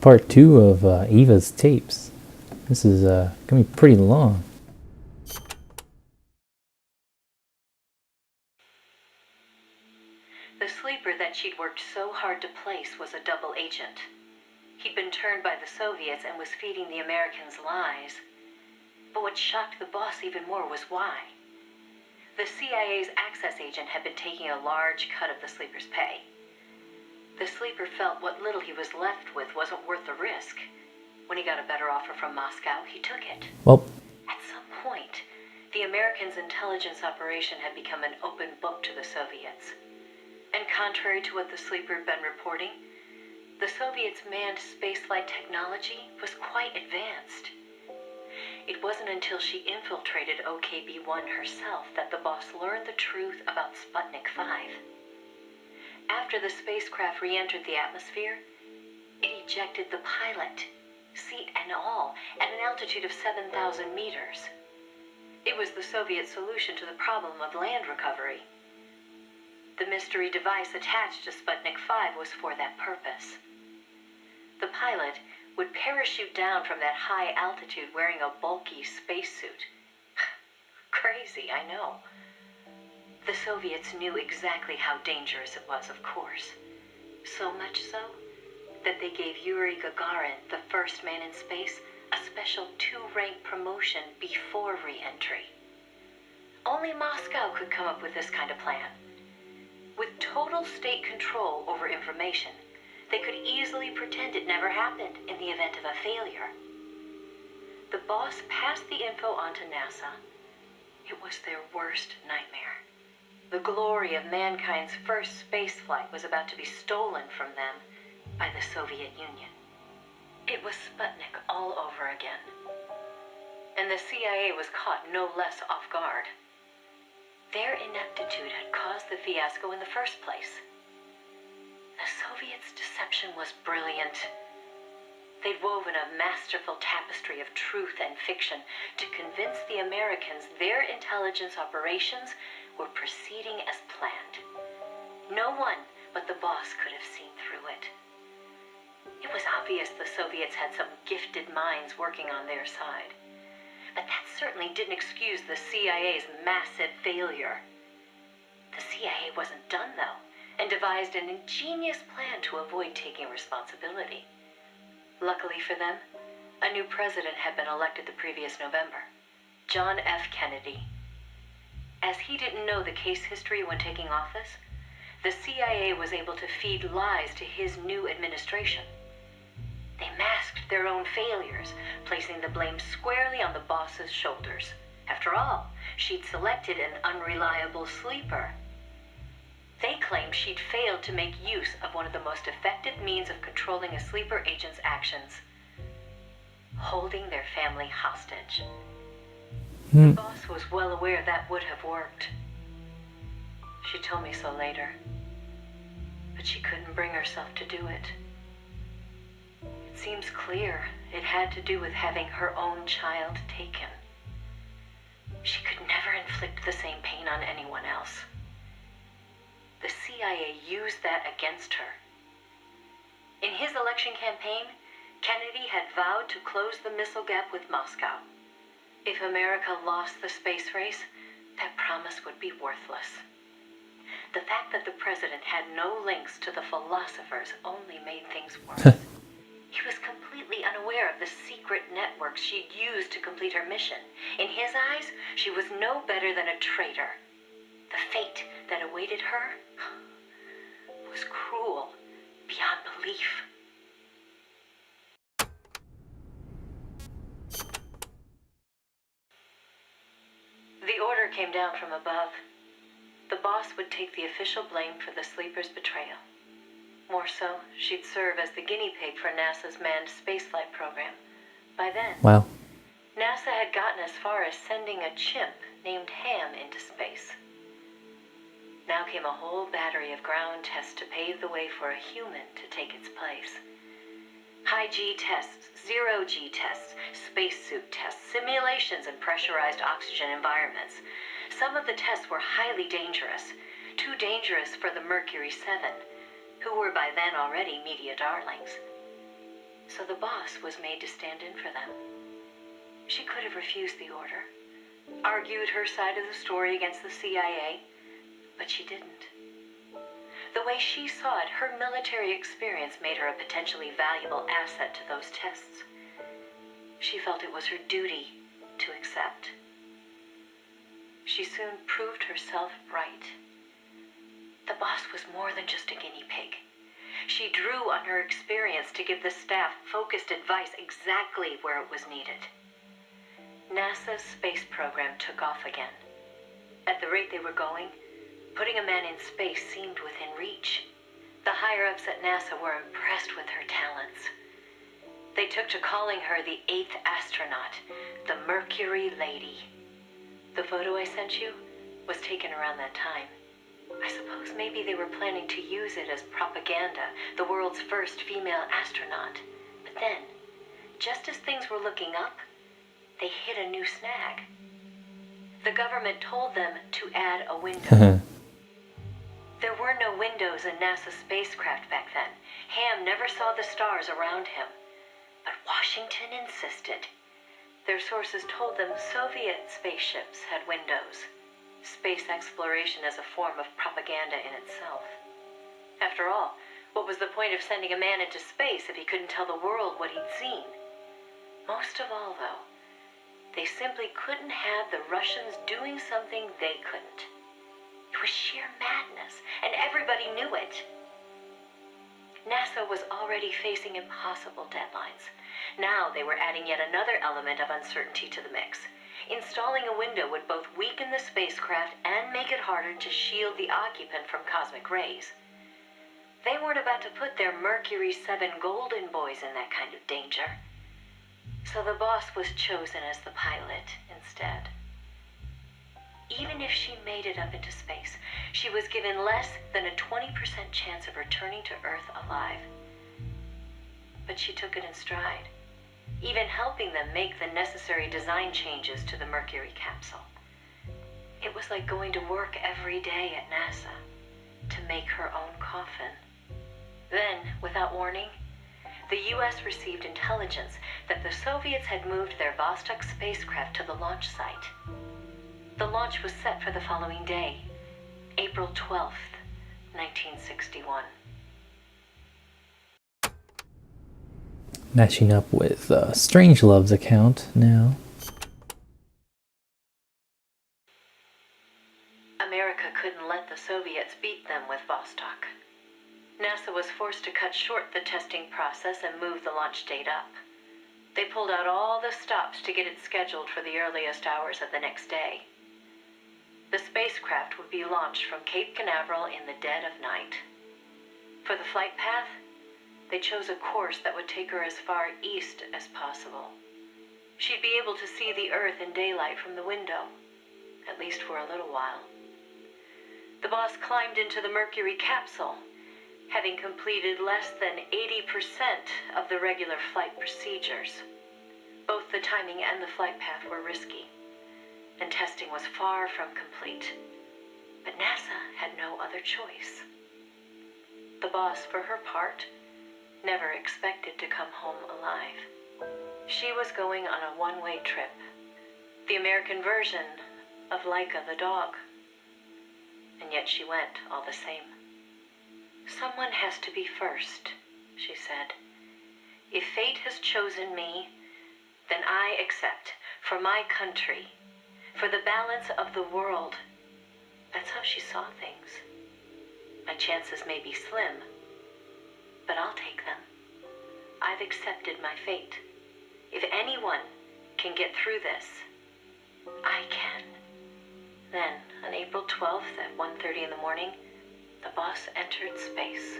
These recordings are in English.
Part 2 of Eva's tapes. This is gonna be pretty long. The sleeper that she'd worked so hard to place was a double agent. He'd been turned by the Soviets and was feeding the Americans lies. But what shocked the boss even more was why. The CIA's access agent had been taking a large cut of the sleeper's pay. The sleeper felt what little he was left with wasn't worth the risk. When he got a better offer from Moscow, he took it. Well, At some point, the Americans' intelligence operation had become an open book to the Soviets. And contrary to what the sleeper had been reporting, the Soviets' manned spaceflight technology was quite advanced. It wasn't until she infiltrated OKB-1 herself that the boss learned the truth about Sputnik 5. After the spacecraft re-entered the atmosphere, it ejected the pilot, seat and all, at an altitude of 7,000 meters. It was the Soviet solution to the problem of land recovery. The mystery device attached to Sputnik 5 was for that purpose. The pilot would parachute down from that high altitude wearing a bulky spacesuit. Crazy, I know. The Soviets knew exactly how dangerous it was, of course. So much so that they gave Yuri Gagarin, the first man in space, a special 2-rank promotion before re-entry. Only Moscow could come up with this kind of plan. With total state control over information, they could easily pretend it never happened in the event of a failure. The boss passed the info on to NASA. It was their worst nightmare. The glory of mankind's first spaceflight was about to be stolen from them by the Soviet Union. It was Sputnik all over again. And the CIA was caught no less off guard. Their ineptitude had caused the fiasco in the first place. The Soviets' deception was brilliant. They'd woven a masterful tapestry of truth and fiction to convince the Americans their intelligence operations were proceeding as planned. No one but the boss could have seen through it. It was obvious the Soviets had some gifted minds working on their side. But that certainly didn't excuse the CIA's massive failure. The CIA wasn't done, though, and devised an ingenious plan to avoid taking responsibility. Luckily for them, a new president had been elected the previous November, John F. Kennedy. As he didn't know the case history when taking office, the CIA was able to feed lies to his new administration. They masked their own failures, placing the blame squarely on the boss's shoulders. After all, she'd selected an unreliable sleeper. They claimed she'd failed to make use of one of the most effective means of controlling a sleeper agent's actions: holding their family hostage. The boss was well aware that would have worked. She told me so later, but she couldn't bring herself to do it. It seems clear it had to do with having her own child taken. She could never inflict the same pain on anyone else. The CIA used that against her. In his election campaign, Kennedy had vowed to close the missile gap with Moscow. If America lost the space race, that promise would be worthless. The fact that the president had no links to the philosophers only made things worse. He was completely unaware of the secret networks she'd used to complete her mission. In his eyes, she was no better than a traitor. The fate that awaited her was cruel beyond belief. The order came down from above. The boss would take the official blame for the sleeper's betrayal. More so, she'd serve as the guinea pig for NASA's manned spaceflight program. By then, wow. NASA had gotten as far as sending a chimp named Ham into space. Now came a whole battery of ground tests to pave the way for a human to take its place. High-G tests, zero-G tests, spacesuit tests, simulations in pressurized oxygen environments. Some of the tests were highly dangerous, too dangerous for the Mercury 7, who were by then already media darlings. so the boss was made to stand in for them. She could have refused the order, argued her side of the story against the CIA, but she didn't. The way she saw it, her military experience made her a potentially valuable asset to those tests. She felt it was her duty to accept. She soon proved herself right. The boss was more than just a guinea pig. She drew on her experience to give the staff focused advice exactly where it was needed. NASA's space program took off again. At the rate they were going, putting a man in space seemed within reach. The higher-ups at NASA were impressed with her talents. They took to calling her the 8th astronaut, the Mercury Lady. The photo I sent you was taken around that time. I suppose maybe they were planning to use it as propaganda, the world's first female astronaut. But then, just as things were looking up, they hit a new snag. The government told them to add a window. There were no windows in NASA's spacecraft back then. Ham never saw the stars around him. But Washington insisted. Their sources told them Soviet spaceships had windows. Space exploration as a form of propaganda in itself. After all, what was the point of sending a man into space if he couldn't tell the world what he'd seen? Most of all, though, they simply couldn't have the Russians doing something they couldn't. It was sheer madness, and everybody knew it. NASA was already facing impossible deadlines. Now they were adding yet another element of uncertainty to the mix. Installing a window would both weaken the spacecraft and make it harder to shield the occupant from cosmic rays. They weren't about to put their Mercury 7 golden boys in that kind of danger. So the boss was chosen as the pilot instead. Even if she made it up into space, she was given less than a 20% chance of returning to Earth alive. But she took it in stride, even helping them make the necessary design changes to the Mercury capsule. It was like going to work every day at NASA to make her own coffin. Then, without warning, the US received intelligence that the Soviets had moved their Vostok spacecraft to the launch site. The launch was set for the following day, April 12th, 1961. Matching up with Strangelove's account now. America couldn't let the Soviets beat them with Vostok. NASA was forced to cut short the testing process and move the launch date up. They pulled out all the stops to get it scheduled for the earliest hours of the next day. The spacecraft would be launched from Cape Canaveral in the dead of night. For the flight path, they chose a course that would take her as far east as possible. She'd be able to see the Earth in daylight from the window, at least for a little while. The boss climbed into the Mercury capsule, having completed less than 80% of the regular flight procedures. Both the timing and the flight path were risky, and testing was far from complete. But NASA had no other choice. The boss, for her part, never expected to come home alive. She was going on a one-way trip, the American version of Laika the dog. And yet she went all the same. Someone has to be first, she said. If fate has chosen me, then I accept, for my country, for the balance of the world. That's how she saw things. My chances may be slim, but I'll take them. I've accepted my fate. If anyone can get through this, I can. Then, on April 12th at 1:30 in the morning, the boss entered space.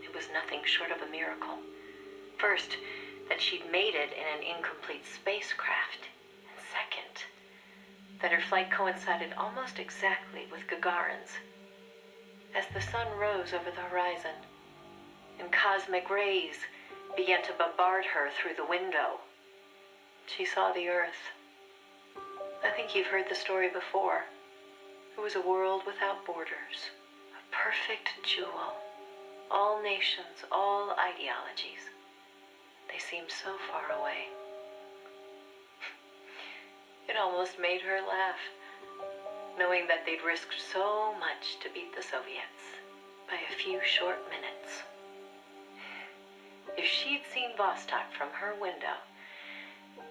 It was nothing short of a miracle. First, that she'd made it in an incomplete spacecraft. And second, that her flight coincided almost exactly with Gagarin's. As the sun rose over the horizon, and cosmic rays began to bombard her through the window, she saw the Earth. I think you've heard the story before. It was a world without borders, a perfect jewel. All nations, all ideologies. They seemed so far away. It almost made her laugh, knowing that they'd risked so much to beat the Soviets by a few short minutes. If she'd seen Vostok from her window,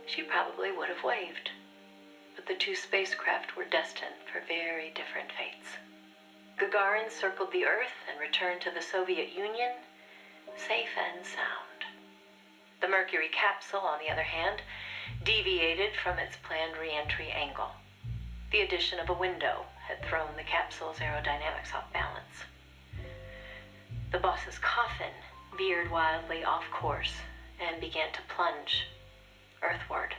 she probably would have waved. But the two spacecraft were destined for very different fates. Gagarin circled the Earth and returned to the Soviet Union, safe and sound. The Mercury capsule, on the other hand, deviated from its planned re-entry angle. The addition of a window had thrown the capsule's aerodynamics off balance. The boss's coffin veered wildly off course and began to plunge earthward.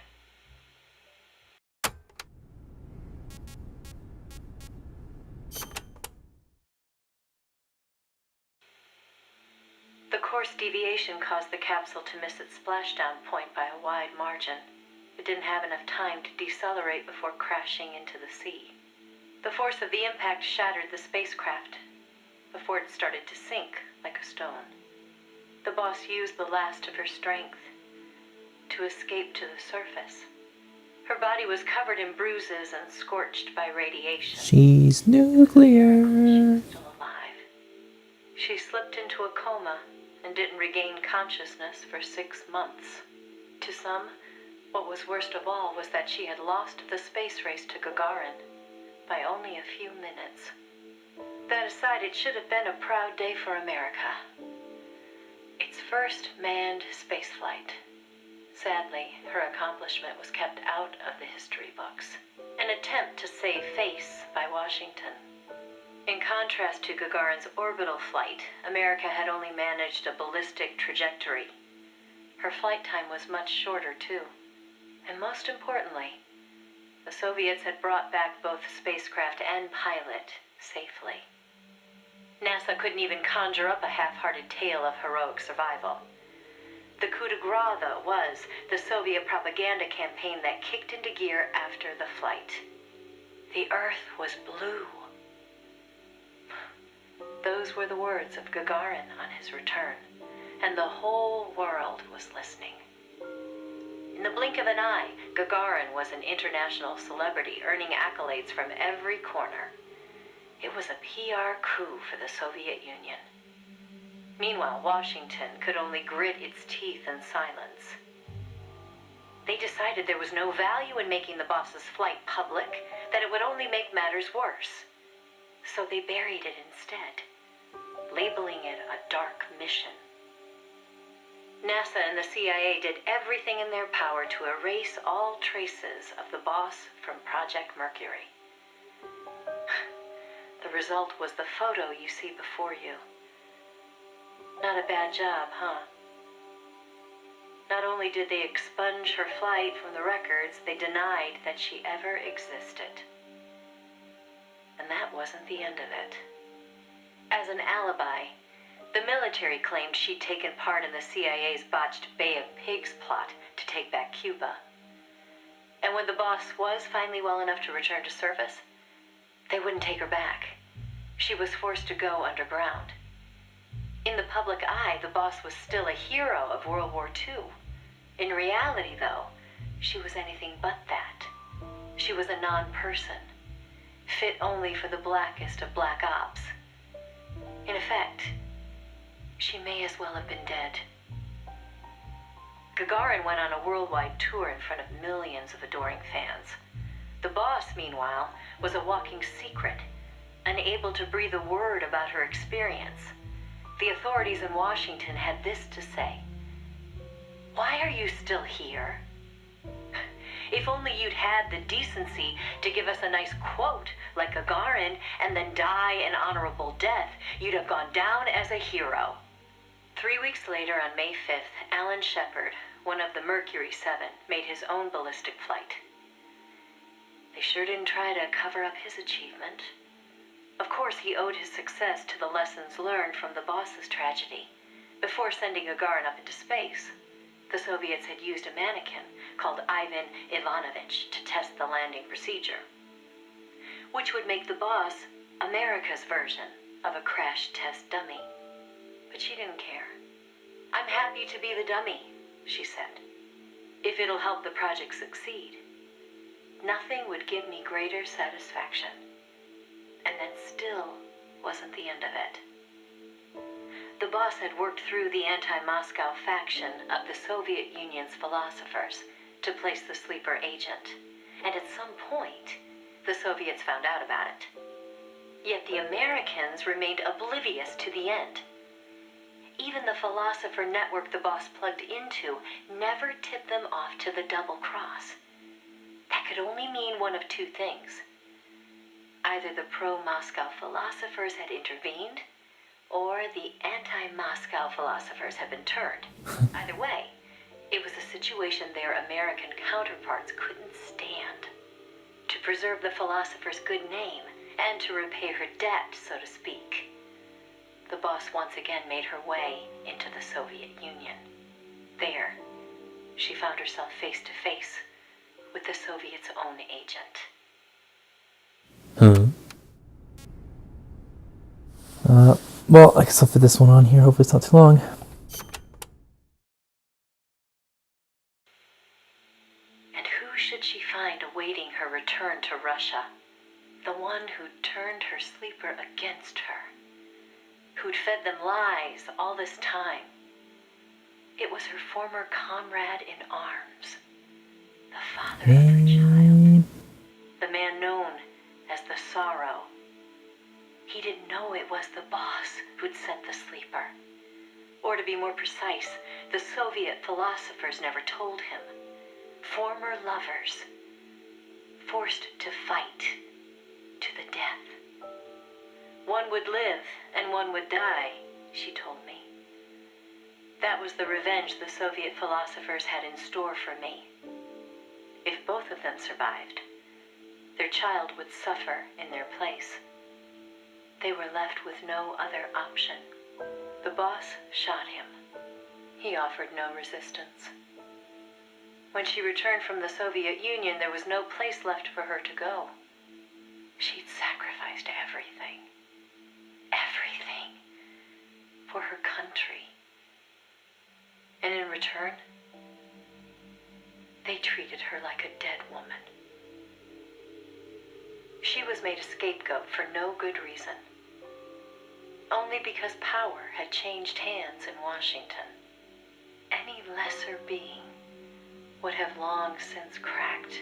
The course deviation caused the capsule to miss its splashdown point by a wide margin. It didn't have enough time to decelerate before crashing into the sea. The force of the impact shattered the spacecraft before it started to sink like a stone. The boss used the last of her strength to escape to the surface. Her body was covered in bruises and scorched by radiation. She's nuclear. She was still alive. She slipped into a coma and didn't regain consciousness for 6 months. To some, what was worst of all was that she had lost the space race to Gagarin by only a few minutes. That aside, it should have been a proud day for America. Its first manned spaceflight. Sadly, her accomplishment was kept out of the history books. An attempt to save face by Washington. In contrast to Gagarin's orbital flight, America had only managed a ballistic trajectory. Her flight time was much shorter, too. And most importantly, the Soviets had brought back both spacecraft and pilot safely. NASA couldn't even conjure up a half-hearted tale of heroic survival. The coup de grace, though, was the Soviet propaganda campaign that kicked into gear after the flight. The Earth was blue. Those were the words of Gagarin on his return, and the whole world was listening. In the blink of an eye, Gagarin was an international celebrity, earning accolades from every corner. It was a PR coup for the Soviet Union. Meanwhile, Washington could only grit its teeth in silence. They decided there was no value in making the boss's flight public, that it would only make matters worse. So they buried it instead, labeling it a dark mission. NASA and the CIA did everything in their power to erase all traces of the boss from Project Mercury. The result was the photo you see before you. Not a bad job, huh? Not only did they expunge her flight from the records, they denied that she ever existed. And that wasn't the end of it. As an alibi, the military claimed she'd taken part in the CIA's botched Bay of Pigs plot to take back Cuba. And when the boss was finally well enough to return to service, they wouldn't take her back. She was forced to go underground. In the public eye, the boss was still a hero of World War II. In reality, though, she was anything but that. She was a non-person, fit only for the blackest of black ops. In effect, she may as well have been dead. Gagarin went on a worldwide tour in front of millions of adoring fans. The boss, meanwhile, was a walking secret, unable to breathe a word about her experience. The authorities in Washington had this to say: "Why are you still here? If only you'd had the decency to give us a nice quote like Gagarin and then die an honorable death, you'd have gone down as a hero." 3 weeks later, on May 5th, Alan Shepard, one of the Mercury 7, made his own ballistic flight. They sure didn't try to cover up his achievement. Of course, he owed his success to the lessons learned from the boss's tragedy. Before sending Gagarin up into space, the Soviets had used a mannequin called Ivan Ivanovich to test the landing procedure, which would make the boss America's version of a crash test dummy. she didn't care. "I'm happy to be the dummy," she said, "if it'll help the project succeed. Nothing would give me greater satisfaction." And that still wasn't the end of it. The boss had worked through the anti-Moscow faction of the Soviet Union's philosophers to place the sleeper agent, and at some point, the Soviets found out about it. Yet the Americans remained oblivious to the end. Even the philosopher network the boss plugged into never tipped them off to the double cross. That could only mean one of two things. Either the pro-Moscow philosophers had intervened, or the anti-Moscow philosophers had been turned. Either way, it was a situation their American counterparts couldn't stand. To preserve the philosopher's good name, and to repay her debt, so to speak, the boss once again made her way into the Soviet Union. There, she found herself face to face with the Soviets' own agent. Well, I guess I'll fit this one on here. Hopefully it's not too long. And who should she find awaiting her return to Russia? The one who'd turned her sleeper against her. Who'd fed them lies all this time. It was her former comrade in arms. The father of her child. The man known as the Sorrow. He didn't know it was the boss who'd set the sleeper. Or to be more precise, the Soviet philosophers never told him. Former lovers, forced to fight to the death. One would live and one would die, she told me. That was the revenge the Soviet philosophers had in store for me. If both of them survived, their child would suffer in their place. They were left with no other option. The boss shot him. He offered no resistance. When she returned from the Soviet Union, there was no place left for her to go. She'd sacrificed everything. Everything. For her country. And in return, they treated her like a dead woman. She was made a scapegoat for no good reason. Only because power had changed hands in Washington. Any lesser being would have long since cracked.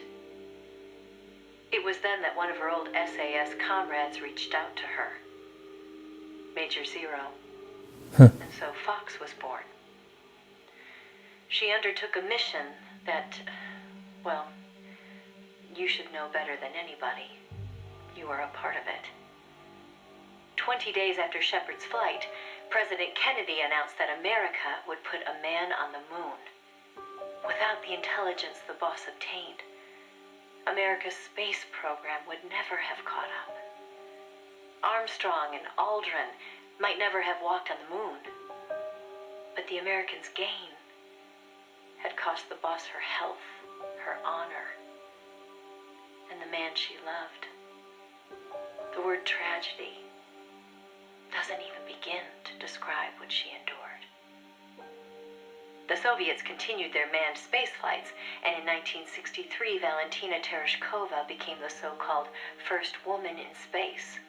It was then that one of her old SAS comrades reached out to her. Major Zero. And so Fox was born. She undertook a mission that, well, you should know better than anybody. You were a part of it. 20 days after Shepard's flight, President Kennedy announced that America would put a man on the moon. Without the intelligence the boss obtained, America's space program would never have caught up. Armstrong and Aldrin might never have walked on the moon. But the Americans' gain had cost the boss her health, her honor, and the man she loved. The word tragedy doesn't even begin to describe what she endured. The Soviets continued their manned space flights, and in 1963, Valentina Tereshkova became the so-called first woman in space.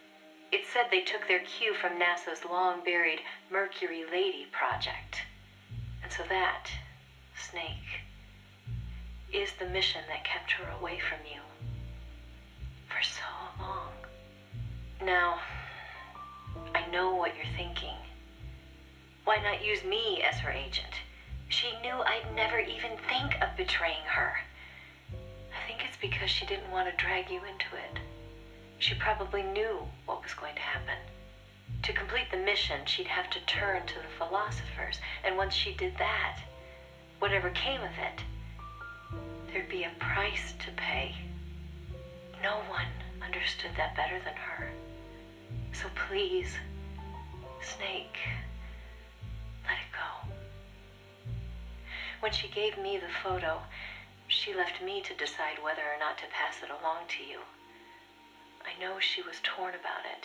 It's said they took their cue from NASA's long-buried Mercury Lady project. And so that, Snake, is the mission that kept her away from you for so long. Now, I know what you're thinking. Why not use me as her agent? She knew I'd never even think of betraying her. I think it's because she didn't want to drag you into it. She probably knew what was going to happen. To complete the mission, she'd have to turn to the philosophers, and once she did that, whatever came of it, there'd be a price to pay. No one understood that better than her. So please, Snake, let it go. When she gave me the photo, she left me to decide whether or not to pass it along to you. I know she was torn about it,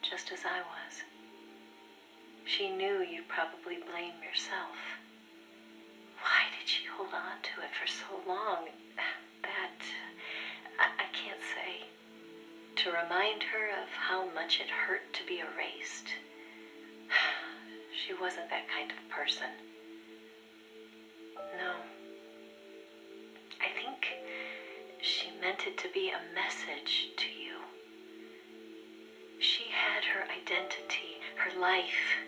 just as I was. She she knew you'd probably blame yourself. Why did she hold on to it for so long? That, I can't say. To remind her of how much it hurt to be erased. She wasn't that kind of person. No. I think she meant it to be a message to you. She had her identity, her life,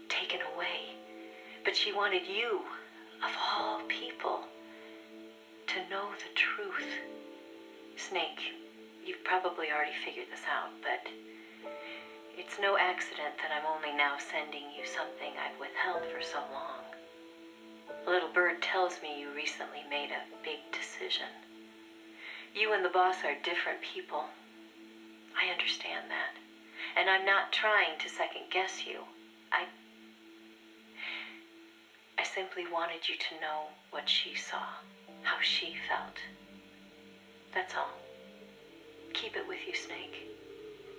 taken away. But she wanted you, of all people, to know the truth. Snake, you've probably already figured this out, but it's no accident that I'm only now sending you something I've withheld for so long. A little bird tells me you recently made a big decision. You and the boss are different people. I understand that. And I'm not trying to second guess you. I simply wanted you to know what she saw, how she felt. That's all. Keep it with you, Snake.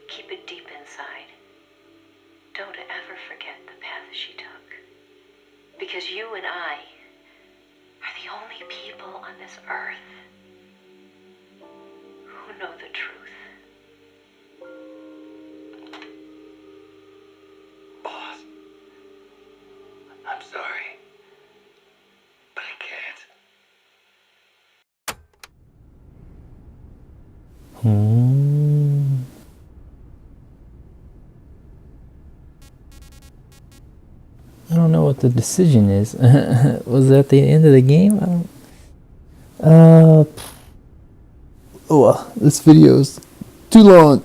Keep it deep inside. Don't ever forget the path she took. Because you and I are the only people on this earth who know the truth. Boss, I'm sorry, but I can't. I don't know what the decision is. Was that the end of the game? I don't... Oh, well, this video's too long.